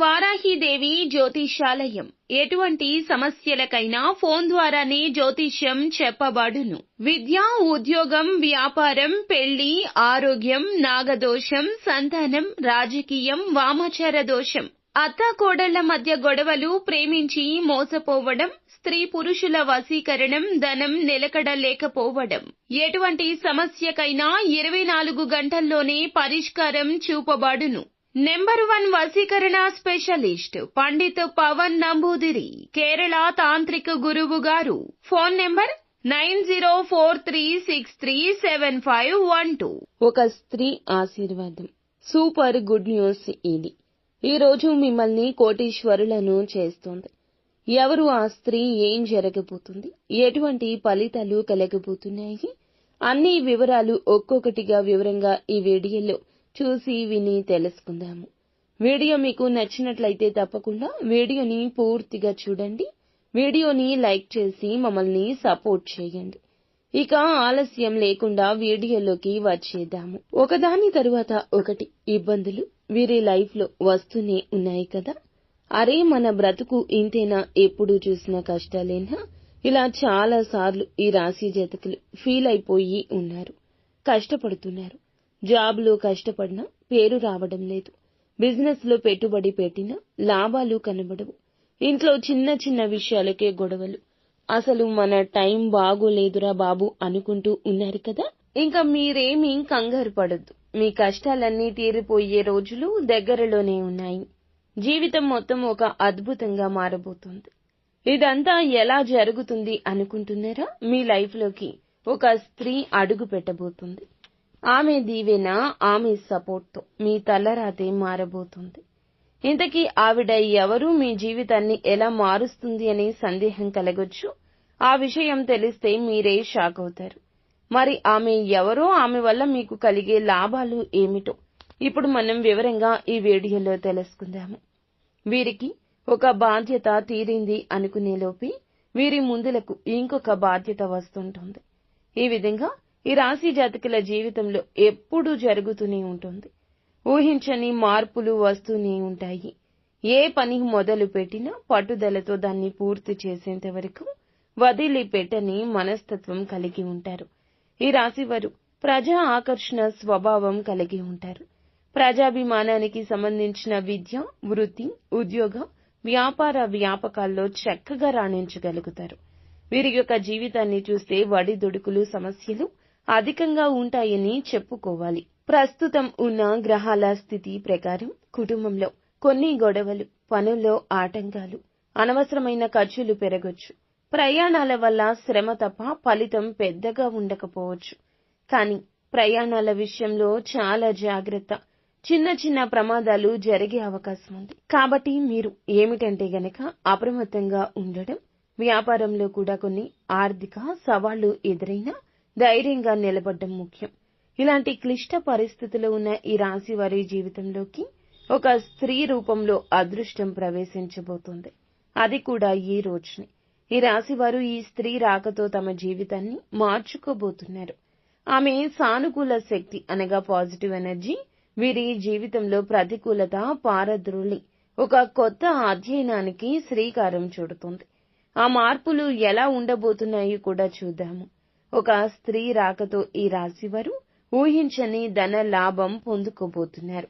వారాహిదేవి జ్యోతిషాలయం ఎటువంటి సమస్యలకైనా ఫోన్ ద్వారానే జ్యోతిష్యం చెప్పబడును. విద్య, ఉద్యోగం, వ్యాపారం, పెళ్లి, ఆరోగ్యం, నాగదోషం, సంతానం, రాజకీయం, వామాచార దోషం, అత్తాకోడళ్ల మధ్య గొడవలు, ప్రేమించి మోసపోవడం, స్త్రీ పురుషుల వశీకరణం, ధనం నిలకడ లేకపోవడం, ఎటువంటి సమస్యకైనా 24 గంటల్లోనే పరిష్కారం చూపబడును. నెంబర్ 1 వశీకరణ స్పెషలిస్ట్ పండిత్ పవన్ నంబూదిరి, కేరళ తాంత్రిక గురువు గారు. Phone number 9043637512. ఒక స్త్రీ ఆశీర్వాదం. సూపర్ గుడ్ న్యూస్ ఇది. ఈ రోజు మిమ్మల్ని కోటీశ్వరులను చేస్తోంది. ఎవరు ఆ స్త్రీ, ఏం జరగబోతుంది, ఎటువంటి ఫలితాలు కలగబోతున్నాయి, అన్ని వివరాలు ఒక్కొక్కటిగా వివరంగా ఈ వీడియోలో చూసి విని తెలుసుకుందాము. వీడియో మీకు నచ్చినట్లయితే తప్పకుండా వీడియోని పూర్తిగా చూడండి. వీడియోని లైక్ చేసి మమ్మల్ని సపోర్ట్ చేయండి. ఇక ఆలస్యం లేకుండా వీడియోలోకి వచ్చేద్దాము. ఒకదాని తరువాత ఒకటి ఇబ్బందులు వీరి లైఫ్ లో వస్తూనే ఉన్నాయి కదా. అరే మన బ్రతుకు ఇంతేనా, ఎప్పుడు చూసినా కష్టాలేనా, ఇలా చాలా సార్లు ఈ రాశి జాతకులు ఫీల్ అయిపోయి ఉన్నారు. కష్టపడుతున్నారు. జాబ్ లో కష్టపడినా పేరు రావడం లేదు. బిజినెస్ లో పెట్టుబడి పెట్టినా లాభాలు కనబడవు. ఇంట్లో చిన్న చిన్న విషయాలకే గొడవలు. అసలు మన టైం బాగోలేదురా బాబు అనుకుంటూ ఉన్నారు కదా. ఇంకా మీరేమీ కంగారు పడొద్దు. మీ కష్టాలన్నీ తీరిపోయే రోజులు దగ్గరలోనే ఉన్నాయి. జీవితం మొత్తం ఒక అద్భుతంగా మారబోతుంది. ఇదంతా ఎలా జరుగుతుంది అనుకుంటున్నారా? మీ లైఫ్ లోకి ఒక స్త్రీ అడుగు పెట్టబోతుంది. ఆమె దీవెన, ఆమె సపోర్ట్ తో మీ తలరాతే మారబోతుంది. ఇంతకీ ఆవిడ ఎవరు, మీ జీవితాన్ని ఎలా మారుస్తుంది అనే సందేహం కలగొచ్చు. ఆ విషయం తెలిస్తే మీరే షాక్ అవుతారు. మరి ఆమె ఎవరో, ఆమె వల్ల మీకు కలిగే లాభాలు ఏమిటో ఇప్పుడు మనం వివరంగా ఈ వీడియోలో తెలుసుకుందాము. వీరికి ఒక బాధ్యత తీరింది అనుకునేలోపే వీరి ముందులకు ఇంకొక బాధ్యత వస్తుంటుంది. ఈ విధంగా ఈ రాశి జాతకుల జీవితంలో ఎప్పుడూ జరుగుతూనే ఉంటుంది. ఊహించని మార్పులు వస్తూనే ఉంటాయి. ఏ పని మొదలు పెట్టినా పట్టుదలతో దాన్ని పూర్తి చేసేంత వరకు వదిలిపెట్టని మనస్తత్వం కలిగి ఉంటారు. ఈ రాశివారు ప్రజా ఆకర్షణ స్వభావం కలిగి ఉంటారు. ప్రజాభిమానానికి సంబంధించిన విద్య, వృత్తి, ఉద్యోగ, వ్యాపార వ్యాపకాల్లో చక్కగా రాణించగలుగుతారు. వీరి యొక్క జీవితాన్ని చూస్తే వడిదుడుకులు, సమస్యలు అధికంగా ఉంటాయని చెప్పుకోవాలి. ప్రస్తుతం ఉన్న గ్రహాల స్థితి ప్రకారం కుటుంబంలో కొన్ని గొడవలు, పనుల్లో ఆటంకాలు, అనవసరమైన ఖర్చులు పెరగొచ్చు. ప్రయాణాల వల్ల శ్రమ తప్ప ఫలితం పెద్దగా ఉండకపోవచ్చు. కానీ ప్రయాణాల విషయంలో చాలా జాగ్రత్త. చిన్న చిన్న ప్రమాదాలు జరిగే అవకాశం ఉంది. కాబట్టి మీరు ఏమిటంటే గనక అప్రమత్తంగా ఉండడం. వ్యాపారంలో కూడా కొన్ని ఆర్థిక సవాళ్లు ఎదురైనా ధైర్యంగా నిలబడడం ముఖ్యం. ఇలాంటి క్లిష్ట పరిస్థితుల్లో ఉన్న ఈ రాశి వారి జీవితంలోకి ఒక స్త్రీ రూపంలో అదృష్టం ప్రవేశించబోతోంది. అది కూడా ఈ రోజునే. ఈ రాశివారు ఈ స్త్రీ రాకతో తమ జీవితాన్ని మార్చుకోబోతున్నారు. ఆమె సానుకూల శక్తి అనగా పాజిటివ్ ఎనర్జీ వీరి జీవితంలో ప్రతికూలత పారద్రోలి ఒక కొత్త అధ్యయనానికి శ్రీకారం చుడుతుంది. ఆ మార్పులు ఎలా ఉండబోతున్నాయో కూడా చూద్దాము. ఒక స్త్రీ రాకతో ఈ రాశివారు ఊహించని ధన లాభం పొందుకోబోతున్నారు.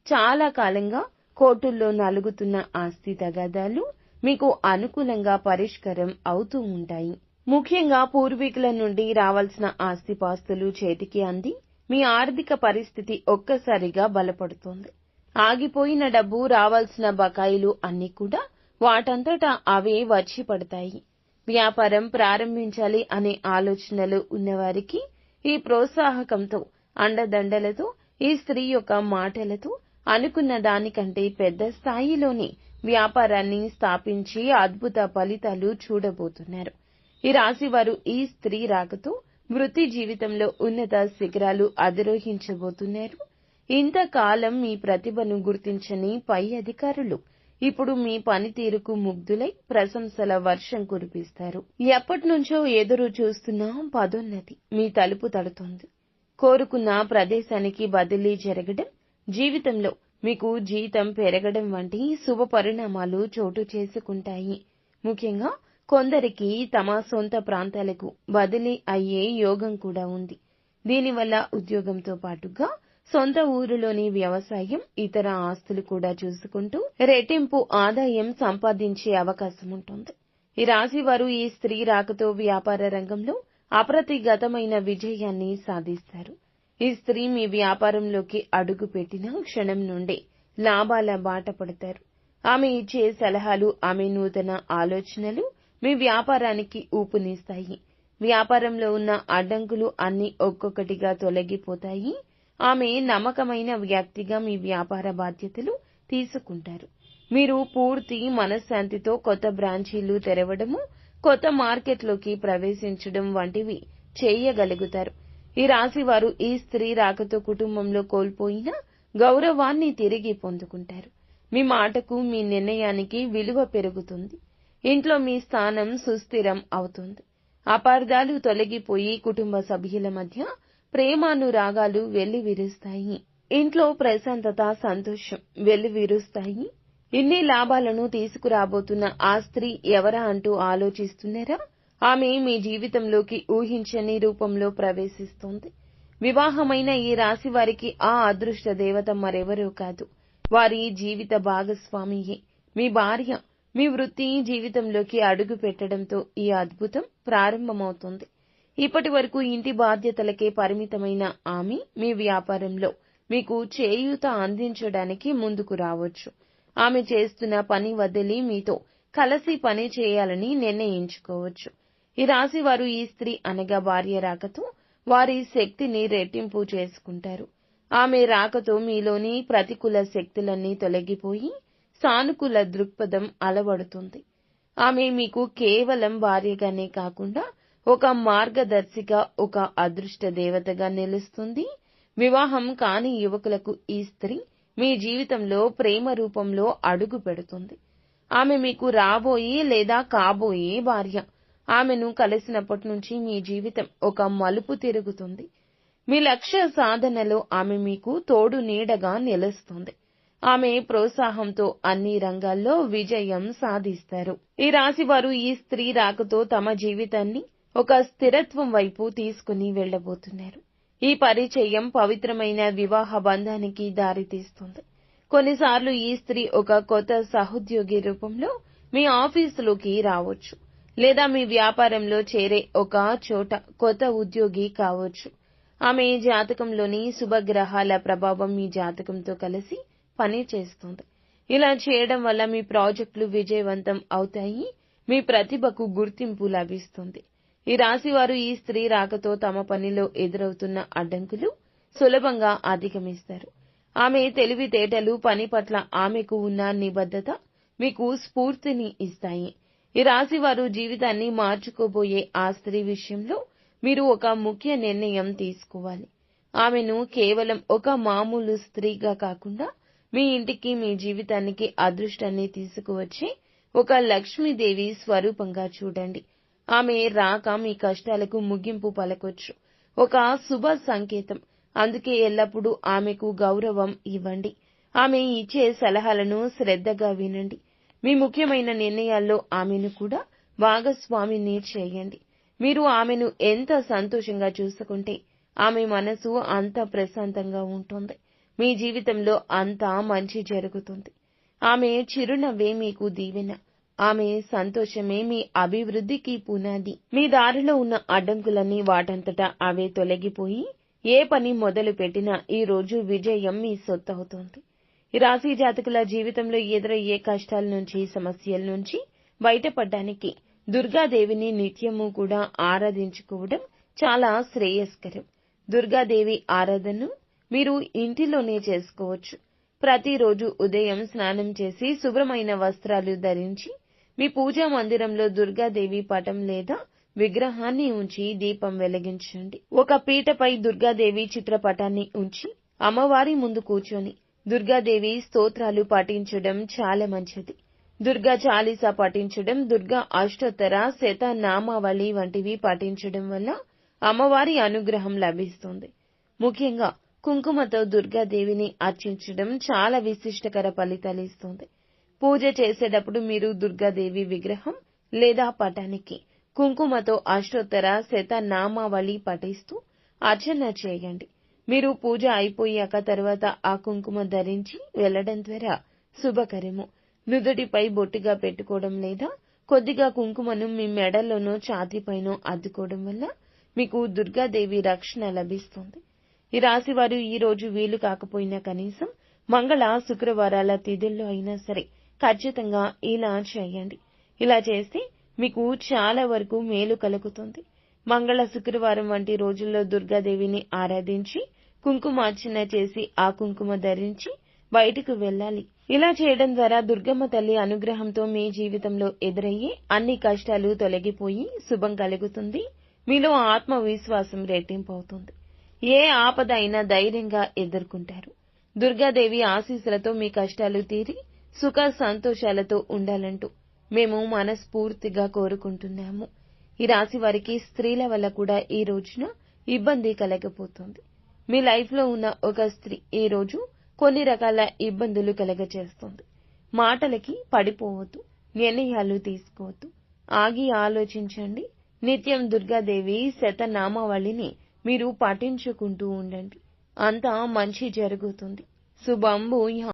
చాలా కాలంగా కోర్టుల్లో నలుగుతున్న ఆస్తి తగాదాలు మీకు అనుకూలంగా పరిష్కారం అవుతూ ఉంటాయి. ముఖ్యంగా పూర్వీకుల నుండి రావాల్సిన ఆస్తిపాస్తులు చేతికి అంది మీ ఆర్థిక పరిస్థితి ఒక్కసారిగా బలపడుతోంది. ఆగిపోయిన డబ్బు, రావాల్సిన బకాయిలు అన్నీ కూడా వాటంతటా అవే వచ్చి పడతాయి. వ్యాపారం ప్రారంభించాలి అనే ఆలోచనలు ఉన్నవారికి ఈ ప్రోత్సాహకంతో, అండదండలతో, ఈ స్త్రీ యొక్క మాటలతో అనుకున్న దానికంటే పెద్ద స్థాయిలోనే వ్యాపారాన్ని స్థాపించి అద్భుత ఫలితాలు చూడబోతున్నారు. ఈ రాశివారు ఈ స్త్రీ రాకతో వృత్తి జీవితంలో ఉన్నత శిఖరాలు అధిరోహించబోతున్నారు. ఇంతకాలం మీ ప్రతిభను గుర్తించని పై అధికారులు ఇప్పుడు మీ పనితీరుకు ముగ్ధులై ప్రశంసల వర్షం కురిపిస్తారు. ఎప్పటినుంచో ఎదురు చూస్తున్న పదోన్నతి మీ తలుపు తడుతోంది. కోరుకున్న ప్రదేశానికి బదిలీ జరగడం, జీవితంలో మీకు జీతం పెరగడం వంటి శుభ పరిణామాలు చోటు చేసుకుంటాయి. ముఖ్యంగా కొందరికి తమ సొంత ప్రాంతాలకు బదిలీ అయ్యే యోగం కూడా ఉంది. దీనివల్ల ఉద్యోగంతో పాటుగా సొంత ఊరిలోని వ్యవసాయం, ఇతర ఆస్తులు కూడా చూసుకుంటూ రెట్టింపు ఆదాయం సంపాదించే అవకాశం ఉంటుంది. ఈ రాశి వారు ఈ స్త్రీ రాకతో వ్యాపార రంగంలో అప్రతిగతమైన విజయాన్ని సాధిస్తారు. ఈ స్త్రీ మీ వ్యాపారంలోకి అడుగు పెట్టిన క్షణం నుండే లాభాల బాట పడతారు. ఆమె ఇచ్చే సలహాలు, ఆమె నూతన ఆలోచనలు మీ వ్యాపారానికి ఊపునిస్తాయి. వ్యాపారంలో ఉన్న అడ్డంకులు అన్నీ ఒక్కొక్కటిగా తొలగిపోతాయి. ఆమె నమ్మకమైన వ్యక్తిగా మీ వ్యాపార బాధ్యతలు తీసుకుంటారు. మీరు పూర్తి మనశ్శాంతితో కొత్త బ్రాంచీలు తెరవడము, కొత్త మార్కెట్లోకి ప్రవేశించడం వంటివి చేయగలుగుతారు. ఈ రాశి వారు ఈ స్త్రీ రాకతో కుటుంబంలో కోల్పోయిన గౌరవాన్ని తిరిగి పొందుకుంటారు. మీ మాటకు, మీ నిర్ణయానికి విలువ పెరుగుతుంది. ఇంట్లో మీ స్థానం సుస్థిరం అవుతుంది. అపార్థాలు తొలగిపోయి కుటుంబ సభ్యుల మధ్య ప్రేమానురాగాలు వెల్లివిరుస్తాయి. ఇంట్లో ప్రశాంతత, సంతోషం వెల్లివిరుస్తాయి. ఇన్ని లాభాలను తీసుకురాబోతున్న ఆ స్త్రీ ఎవరా అంటూ ఆలోచిస్తున్నారా? ఆమె మీ జీవితంలోకి ఊహించని రూపంలో ప్రవేశిస్తోంది. వివాహమైన ఈ రాశి వారికి ఆ అదృష్ట దేవత మరెవరో కాదు, వారి జీవిత భాగస్వామియే, మీ భార్య. మీ వృత్తి జీవితంలోకి అడుగు పెట్టడంతో ఈ అద్భుతం ప్రారంభమవుతుంది. ఇప్పటి వరకు ఇంటి బాధ్యతలకే పరిమితమైన ఆమె మీ వ్యాపారంలో మీకు చేయూత అందించడానికి ముందుకు రావచ్చు. ఆమె చేస్తున్న పని వదిలి మీతో కలిసి పని చేయాలని నిర్ణయించుకోవచ్చు. ఈ రాశి వారు ఈ స్త్రీ అనగా భార్య రాకతో వారి శక్తిని రెట్టింపు చేసుకుంటారు. ఆమె రాకతో మీలోని ప్రతికూల శక్తులన్నీ తొలగిపోయి సానుకూల దృక్పథం అలవడుతుంది. ఆమె మీకు కేవలం భార్యగానే కాకుండా ఒక మార్గదర్శిగా, ఒక అదృష్ట దేవతగా నిలుస్తుంది. వివాహం కాని యువకులకు ఈ స్త్రీ మీ జీవితంలో ప్రేమ రూపంలో అడుగు పెడుతుంది. ఆమె మీకు రాబోయే లేదా కాబోయే భార్య. ఆమెను కలిసినప్పటి నుంచి మీ జీవితం ఒక మలుపు తిరుగుతుంది. మీ లక్ష్య సాధనలో ఆమె మీకు తోడు నీడగా నిలుస్తుంది. ఆమె ప్రోత్సాహంతో అన్ని రంగాల్లో విజయం సాధిస్తారు. ఈ రాశి వారు ఈ స్త్రీ రాకతో తమ జీవితాన్ని ఒక స్థిరత్వం వైపు తీసుకుని వెళ్లబోతున్నారు. ఈ పరిచయం పవిత్రమైన వివాహ బంధానికి దారితీస్తుంది. కొన్నిసార్లు ఈ స్త్రీ ఒక కొత్త సహోద్యోగి రూపంలో మీ ఆఫీసులోకి రావచ్చు, లేదా మీ వ్యాపారంలో చేరే ఒక చోట కొత్త ఉద్యోగి కావచ్చు. ఆమె జాతకంలోని శుభగ్రహాల ప్రభావం మీ జాతకంతో కలిసి పని చేస్తుంది. ఇలా చేయడం వల్ల మీ ప్రాజెక్టులు విజయవంతం అవుతాయి. మీ ప్రతిభకు గుర్తింపు లభిస్తుంది. ఈ రాశి వారు ఈ స్త్రీ రాకతో తమ పనిలో ఎదురవుతున్న అడ్డంకులు సులభంగా అధిగమిస్తారు. ఆమె తెలివితేటలు, పని పట్ల ఆమెకు ఉన్న నిబద్ధత మీకు స్ఫూర్తిని ఇస్తాయి. ఈ రాశి వారు జీవితాన్ని మార్చుకోబోయే ఆ స్త్రీ విషయంలో మీరు ఒక ముఖ్య నిర్ణయం తీసుకోవాలి. ఆమెను కేవలం ఒక మామూలు స్త్రీగా కాకుండా మీ ఇంటికి, మీ జీవితానికి అదృష్టాన్ని తీసుకువచ్చే ఒక లక్ష్మీదేవి స్వరూపంగా చూడండి. ఆమె రాక మీ కష్టాలకు ముగింపు పలకొచ్చు, ఒక శుభ సంకేతం. అందుకే ఎల్లప్పుడూ ఆమెకు గౌరవం ఇవ్వండి. ఆమె ఇచ్చే సలహాలను శ్రద్ధగా వినండి. మీ ముఖ్యమైన నిర్ణయాల్లో ఆమెను కూడా భాగస్వామిని చేయండి. మీరు ఆమెను ఎంత సంతోషంగా చూసుకుంటే ఆమె మనసు అంత ప్రశాంతంగా ఉంటుంది. మీ జీవితంలో అంతా మంచి జరుగుతుంది. ఆమె చిరునవ్వే మీకు దీవెన. ఆమె సంతోషమే మీ అభివృద్ధికి పునాది. మీ దారిలో ఉన్న అడ్డంకులన్నీ వాటంతటా అవే తొలగిపోయి ఏ పని మొదలు పెట్టినా ఈ రోజు విజయం మీ సొత్తవుతోంది. ఈ రాశి జాతకుల జీవితంలో ఎదురయ్యే కష్టాల నుంచి, సమస్యల నుంచి బయటపడడానికి దుర్గాదేవిని నిత్యము కూడా ఆరాధించుకోవడం చాలా శ్రేయస్కరం. దుర్గాదేవి ఆరాధనను మీరు ఇంటిలోనే చేసుకోవచ్చు. ప్రతిరోజు ఉదయం స్నానం చేసి శుభ్రమైన వస్త్రాలు ధరించి మీ పూజా మందిరంలో దుర్గాదేవి పటం లేదా విగ్రహాన్ని ఉంచి దీపం వెలిగించండి. ఒక పీటపై దుర్గాదేవి చిత్రపటాన్ని ఉంచి అమ్మవారి ముందు కూర్చొని దుర్గాదేవి స్తోత్రాలు పఠించడం చాలా మంచిది. దుర్గా చాలీసా పఠించడం, దుర్గా అష్టోత్తర శతనామావళి వంటివి పఠించడం వల్ల అమ్మవారి అనుగ్రహం లభిస్తుంది. ముఖ్యంగా కుంకుమతో దుర్గాదేవిని అర్చించడం చాలా విశిష్టకర ఫలితాలు ఇస్తుంది. పూజ చేసేటప్పుడు మీరు దుర్గాదేవి విగ్రహం లేదా పటానికి కుంకుమతో అష్టోత్తర శతనామావళి పఠిస్తూ అర్చన చేయండి. మీరు పూజ అయిపోయాక తర్వాత ఆ కుంకుమ ధరించి వెళ్లడం ద్వారా శుభకరము. నుదుటిపై బొట్టుగా పెట్టుకోవడం లేదా కొద్దిగా కుంకుమను మీ మెడలోనో ఛాతీపైనో అద్దుకోవడం వల్ల మీకు దుర్గాదేవి రక్షణ లభిస్తుంది. ఈ రాశి వారు ఈ రోజు వీలు కాకపోయినా కనీసం మంగళ శుక్రవారాల తిథుల్లో అయినా సరే ఖచ్చితంగా ఇలా చేయండి. ఇలా చేస్తే మీకు చాలా వరకు మేలు కలుగుతుంది. మంగళ శుక్రవారం వంటి రోజుల్లో దుర్గాదేవిని ఆరాధించి కుంకుమార్చన చేసి ఆ కుంకుమ ధరించి బయటకు వెళ్ళాలి. ఇలా చేయడం ద్వారా దుర్గమ్మ తల్లి అనుగ్రహంతో మీ జీవితంలో ఎదురయ్యే అన్ని కష్టాలు తొలగిపోయి శుభం కలుగుతుంది. మీలో ఆత్మవిశ్వాసం రెట్టింపవుతుంది. ఏ ఆపద అయినా ధైర్యంగా ఎదుర్కొంటారు. దుర్గాదేవి ఆశీస్సులతో మీ కష్టాలు తీరి సుఖ సంతోషాలతో ఉండాలంటూ మేము మనస్ఫూర్తిగా కోరుకుంటున్నాము. ఈ రాశి వారికి స్త్రీల వల్ల కూడా ఈ రోజున ఇబ్బంది కలగబోతోంది. మీ లైఫ్ లో ఉన్న ఒక స్త్రీ ఈ రోజు కొన్ని రకాల ఇబ్బందులు కలగచేస్తుంది. మాటలకి పడిపోవద్దు. నిర్ణయాలు తీసుకోవద్దు. ఆగి ఆలోచించండి. నిత్యం దుర్గాదేవి శతనామావళిని మీరు పఠించుకుంటూ ఉండండి. అంతా మంచి జరుగుతుంది. శుభం భూయాత్.